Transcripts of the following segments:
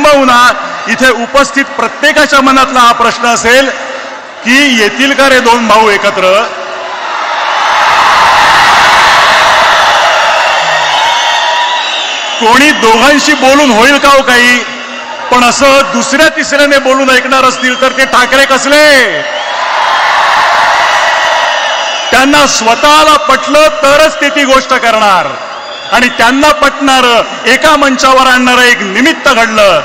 किंबहुना इथे उपस्थित प्रत्येकाच्या मनातला हा प्रश्न असेल की येतील का रे दोन भाऊ एकत्र? कोणी दोघांशी बोलून होईल का हो काही? पण असं दुसऱ्या तिसऱ्याने बोलून ऐकणार असतील तर ते ठाकरे कसले? त्यांना स्वतःला पटलं तरच ते ती गोष्ट करणार आणि त्यांना पटणार एका मंचावर आणणारं एक निमित्त घडलं.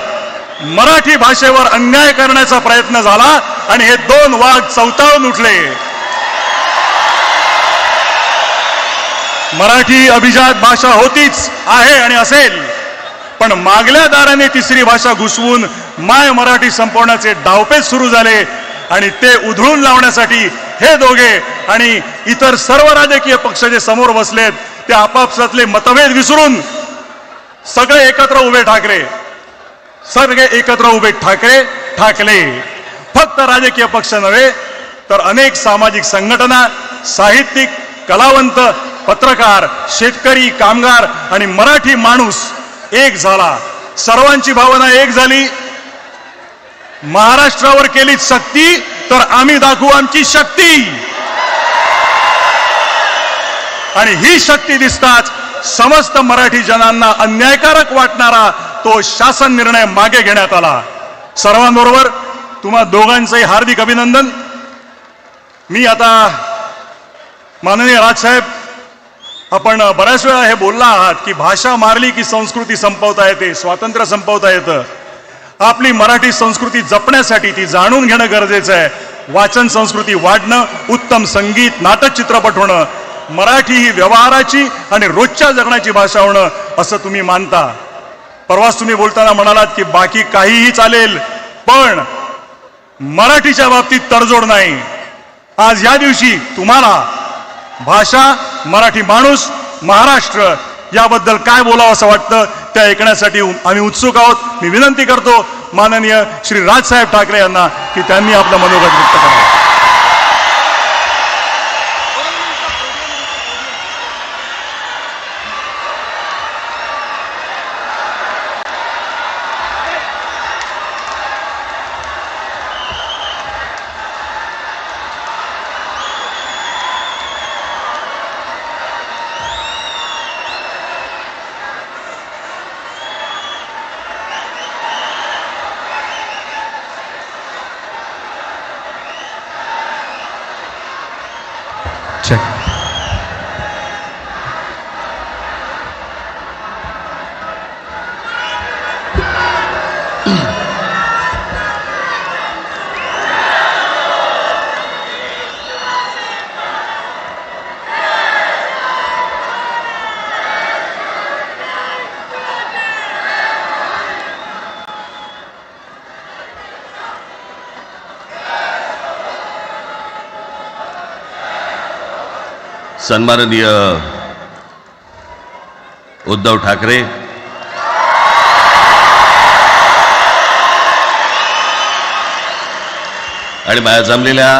मराठी भाषेवर अन्याय करण्याचा प्रयत्न झाला आणि हे दोन वाघ चवताळून उठले. मराठी अभिजात भाषा होतीच, आहे आणि असेल, पण मागल्या दाराने तिसरी भाषा घुसवून माय मराठी संपवण्याचे डावपेच सुरू झाले आणि ते उधळून लावण्यासाठी हे दोघे आणि इतर सर्व राजकीय पक्ष जे समोर बसलेत ते आपापसातले मतभेद विसरून सगळे एकत्र उभे ठाकरे, सगळे एकत्र उभे ठाकले. फक्त राजकीय पक्ष नव्हे तर अनेक सामाजिक संघटना, साहित्यिक, कलावंत, पत्रकार, शेतकरी, कामगार आणि मराठी माणूस एक झाला. सर्वांची भावना एक झाली. महाराष्ट्रावर केली सक्ती तर आम्ही दाखवू आमची शक्ती. आणि ही शक्ती दिसताच समस्त मराठी जनांना अन्यायकारक वाटणारा तो शासन निर्णय मागे घेण्यात आला. सर्वांबरोबर तुम्हा दोघांचंही हार्दिक अभिनंदन. मी आता माननीय राजसाहेब, आपण बऱ्याच वेळा हे बोलला आहात की भाषा मारली की संस्कृती संपवता येते, स्वातंत्र्य संपवता येतं. आपली मराठी संस्कृती जपण्यासाठी ती जाणून घेणं गरजेचं आहे. वाचन संस्कृती वाढणं, उत्तम संगीत, नाटक, चित्रपट होणं, मराठी ही व्यवहाराची आणि रोजच्या जगण्याची भाषा होणं असं तुम्ही मानता. परवाच तुम्ही बोलताना म्हणालात की बाकी काहीही चालेल पण मराठीच्या बाबतीत तडजोड नाही. आज या दिवशी तुम्हाला भाषा, मराठी माणूस, महाराष्ट्र याबद्दल काय बोलावं असं वाटतं ते ऐकण्यासाठी आम्ही उत्सुक आहोत. मी विनंती करतो माननीय श्री राजसाहेब ठाकरे यांना की त्यांनी आपलं मनोगत व्यक्त करावं. Check. सन्माननीय उद्धव ठाकरे, आणि माझ्या जमलेल्या